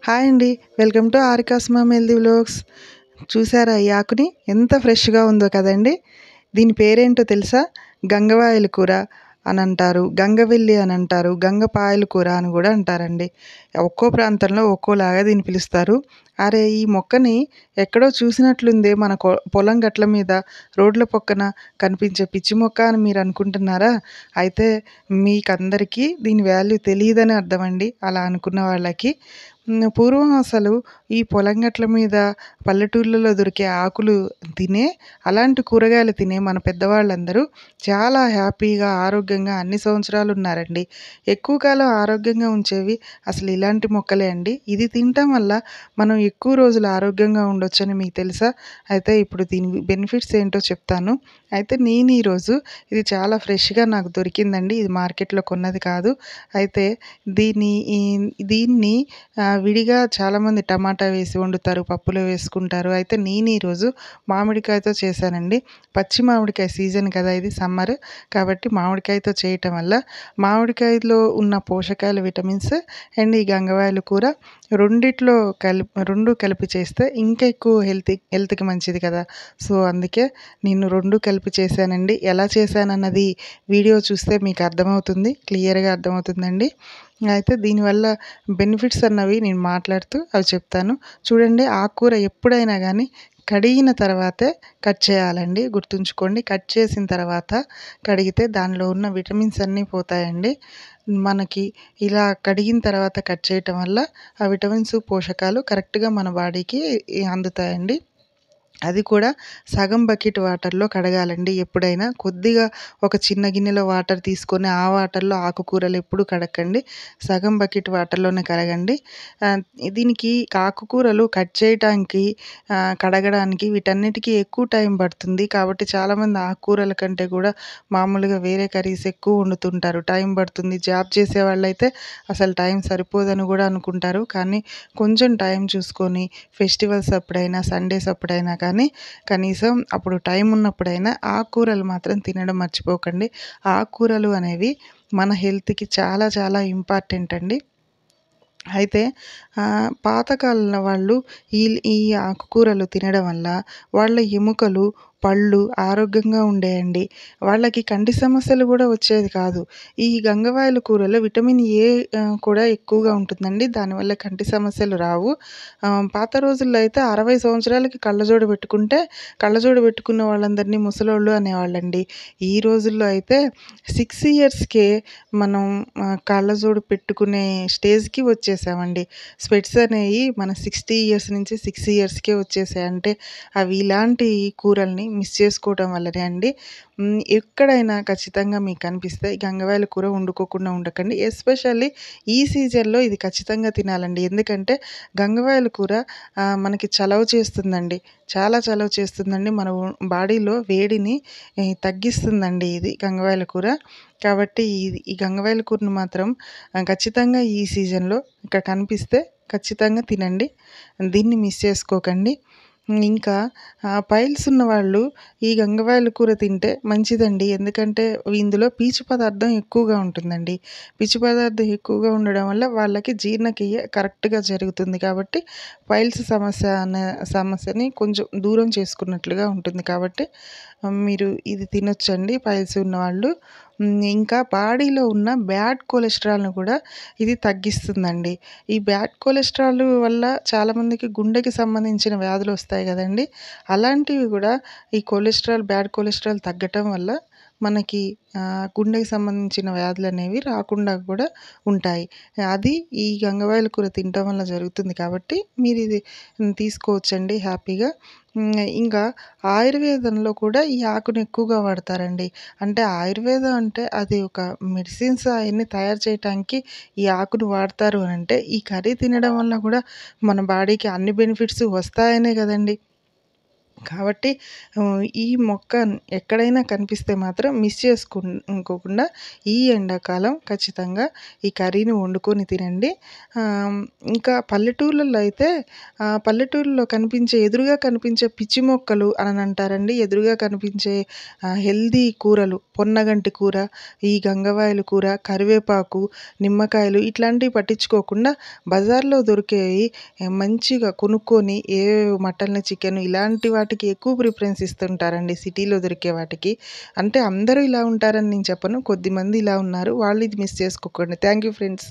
Hi అండి. Welcome to Arika's mom healthy vlogs. చూసారా ఈ ఆకుని ఎంత ఫ్రెష్‌గా ఉందో కదండీ! దీని పేరేంటో తెలుసా? గంగవాయల కూర అనంటారు, గంగవెల్లి అనంటారు, గంగపాయల కూర అని గూడా అంటారండి. ఒక్కో ప్రాంతంలో ఒక్కోలాగా దీన్ని పిలుస్తారు. అరే! ఈ మొక్కని ఎక్కడో చూసినట్లుందే మన పొలం గట్ల మీద, రోడ్ల పక్కన కనిపించే పిచ్చి మొక్క అని మీరనుకుంటున్నారా? అయితే మీకందరికీ దీని వాల్యూ తెలీదని అర్థమండి అలా అనుకున్న వాళ్ళకి. పూర్వం అసలు ఈ పొలం గట్ల మీద పల్లెటూర్లలో దొరికే ఆకులు తినే, అలాంటి కూరగాయలు తినే మన పెద్దవాళ్ళందరూ చాలా హ్యాపీగా, ఆరోగ్యంగా అన్ని సంవత్సరాలు ఉన్నారండి. ఎక్కువ కాలం ఆరోగ్యంగా ఉంచేవి అసలు ఇలాంటి మొక్కలే అండి. ఇది తినటం వల్ల మనం ఎక్కువ రోజులు ఆరోగ్యంగా ఉండొచ్చని మీకు తెలుసా? అయితే ఇప్పుడు దీని బెనిఫిట్స్ ఏంటో చెప్తాను. అయితే నేను ఈరోజు ఇది చాలా ఫ్రెష్‌గా నాకు దొరికిందండి. ఇది మార్కెట్‌లో కొన్నది కాదు. అయితే దీన్ని ఈ దీన్ని విడిగా చాలామంది టమాటా వేసి వండుతారు, పప్పులో వేసుకుంటారు. అయితే నేను ఈరోజు మామిడికాయతో చేశానండి. పచ్చి మామిడికాయ సీజన్ కదా, ఇది సమ్మర్. కాబట్టి మామిడికాయతో చేయటం వల్ల మామిడికాయలో ఉన్న పోషకాలు, విటమిన్స్ అండ్ ఈ గంగవాయల కూర రెండిట్లో రెండు కలిపి చేస్తే ఇంకా ఎక్కువ హెల్త్‌కి మంచిది కదా! సో, అందుకే నేను 2 కలిపి చేశానండి. ఎలా చేశానన్నది వీడియో చూస్తే మీకు అర్థమవుతుంది. క్లియర్‌గా అర్థమవుతుందండి. అయితే దీనివల్ల బెనిఫిట్స్ అన్నవి నేను మాట్లాడుతూ అవి చెప్తాను. చూడండి, ఆకుకూర ఎప్పుడైనా గానీ కడిగిన తర్వాతే కట్ చేయాలండి. గుర్తుంచుకోండి. కట్ చేసిన తర్వాత కడిగితే దానిలో ఉన్న విటమిన్స్ అన్నీ పోతాయండి. మనకి ఇలా కడిగిన తర్వాత కట్ చేయటం వల్ల ఆ విటమిన్స్, పోషకాలు కరెక్ట్‌గా మన బాడీకి అందుతాయండి. అది కూడా సగం బకెట్ వాటర్‌లో కడగాలండి ఎప్పుడైనా. కొద్దిగా ఒక చిన్న గిన్నెలో వాటర్ తీసుకొని ఆ వాటర్‌లో ఆకుకూరలు ఎప్పుడు కడగకండి. సగం బకెట్ వాటర్‌లోనే కడగండి. ఆహ్, దీనికి ఆకుకూరలు కట్ చేయటానికి, కడగడానికి వీటన్నిటికి ఎక్కువ టైం పడుతుంది. కాబట్టి చాలామంది ఆకుకూరల కంటే కూడా మామూలుగా వేరే కర్రీస్ ఎక్కువ వండుతుంటారు. టైం పడుతుంది. జాబ్ చేసేవాళ్ళైతే అసలు టైం సరిపోదని కూడా అనుకుంటారు. కానీ కొంచెం టైం చూసుకొని ఫెస్టివల్స్ అప్పుడైనా, సండేస్ అప్పుడైనా కానీ కనీసం అప్పుడు టైం ఉన్నప్పుడైనా ఆకుకూరలు మాత్రం తినడం మర్చిపోకండి. ఆకుకూరలు అనేవి మన హెల్త్‌కి చాలా చాలా ఇంపార్టెంట్ అండి. అయితే పాతకాలంలో వాళ్ళు ఈ ఈ ఆకుకూరలు తినడం వల్ల వాళ్ళ ఎముకలు, పళ్ళు ఆరోగ్యంగా ఉండేయండి. వాళ్ళకి కంటి సమస్యలు గూడా వచ్చేది కాదు. ఈ గంగవాయల కూరలో విటమిన్ ఏ కూడా ఎక్కువగా ఉంటుందండి. దానివల్ల కంటి సమస్యలు రావు. పాత రోజుల్లో అయితే 60 సంవత్సరాలకి కళ్ళజోడు పెట్టుకుంటే, కళ్ళజోడు పెట్టుకున్న వాళ్ళందరినీ ముసలోళ్ళు అనేవాళ్ళండి. ఈ రోజుల్లో అయితే 6 ఇయర్స్‌కే మనం కళ్ళజోడు పెట్టుకునే స్టేజ్‌కి వచ్చేసామండి. స్పెట్స్ అనేయి మన 60 ఇయర్స్ నుంచి 6 ఇయర్స్‌కే వచ్చేసాయి. అంటే అవి ఇలాంటి కూరల్ని మిస్ చేసుకోవటం వల్లనే అండి. ఎక్కడైనా ఖచ్చితంగా మీకు కనిపిస్తే గంగవాయల కూర వండుకోకుండా ఉండకండి. ఎస్పెషల్లీ ఈ సీజన్‌లో ఇది ఖచ్చితంగా తినాలండి. ఎందుకంటే గంగవాయల కూర మనకి చలవ చేస్తుందండి. చాలా చలవ చేస్తుందండి. మన బాడీలో వేడిని తగ్గిస్తుందండి ఇది గంగవాయల కూర. కాబట్టి ఈ గంగవాయల కూరను మాత్రం ఖచ్చితంగా ఈ సీజన్‌లో కనిపిస్తే ఖచ్చితంగా తినండి. దీన్ని మిస్ చేసుకోకండి. ఇంకా పైల్స్ ఉన్నవాళ్ళు ఈ గంగవాయల కూర తింటే మంచిదండి. ఎందుకంటే ఇందులో పీచు పదార్థం ఎక్కువగా ఉంటుందండి. పీచు పదార్థం ఎక్కువగా ఉండడం వల్ల వాళ్ళకి జీర్ణక్రియ కరెక్ట్‌గా జరుగుతుంది. కాబట్టి పైల్స్ సమస్యని కొంచెం దూరం చేసుకున్నట్లుగా ఉంటుంది. కాబట్టి మీరు ఇది తినొచ్చండి పైల్స్ ఉన్నవాళ్ళు. ఇంకా బాడీలో ఉన్న బ్యాడ్ కొలెస్ట్రాల్‌ని కూడా ఇది తగ్గిస్తుందండి. ఈ బ్యాడ్ కొలెస్ట్రాల్ వల్ల చాలామందికి గుండెకి సంబంధించిన వ్యాధులొస్తాయి గదండీ! అలాంటివి గూడా ఈ బ్యాడ్ కొలెస్ట్రాల్ తగ్గటం వల్ల మనకి గుండెకి సంబంధించిన వ్యాధులనేవి రాకుండా కూడా ఉంటాయి. అది ఈ గంగవాయల కూర తినటం వల్ల జరుగుతుంది కాబట్టి మీరిది తీసుకోవచ్చండి హ్యాపీగా. ఇంకా ఆయుర్వేదంలో కూడా ఈ ఆకుని ఎక్కువగా వాడతారండి. అంటే ఆయుర్వేదం అంటే అది ఒక మెడిసిన్స్ అయన్నీ తయారు చేయటానికి ఈ ఆకును వాడతారు అనంటే, ఈ కర్రీ తినడం వల్ల కూడా మన బాడీకి అన్ని బెనిఫిట్స్ వస్తాయనే గదండీ! కాబట్టి ఈ మొక్క ఎక్కడైనా కనిపిస్తే మాత్రం మిస్ ఇంకోకుండా ఈ ఎండాకాలం ఖచ్చితంగా ఈ కర్రీని వండుకొని తినండి. ఇంకా పల్లెటూర్లలో అయితే పల్లెటూరులో ఎదురుగా కనిపించే పిచ్చి మొక్కలు అని అంటారండి. ఎదురుగా కనిపించే హెల్తీ కూరలు, పొన్నగంటి కూర, ఈ గంగవాయల కూర, కరివేపాకు, నిమ్మకాయలు ఇట్లాంటివి పట్టించుకోకుండా బజార్‌లో దొరికేవి మంచిగా కొనుక్కొని మటన్, చికెన్ ఇలాంటి వాటికి ఎక్కువ ప్రిఫరెన్స్ ఇస్తుంటారండి సిటీలో దొరికే వాటికి. అంటే అందరూ ఇలా ఉంటారని నేను చెప్పను. కొద్దిమంది ఇలా ఉన్నారు. వాళ్ళు ఇది మిస్ చేసుకోకండి. Thank you friends.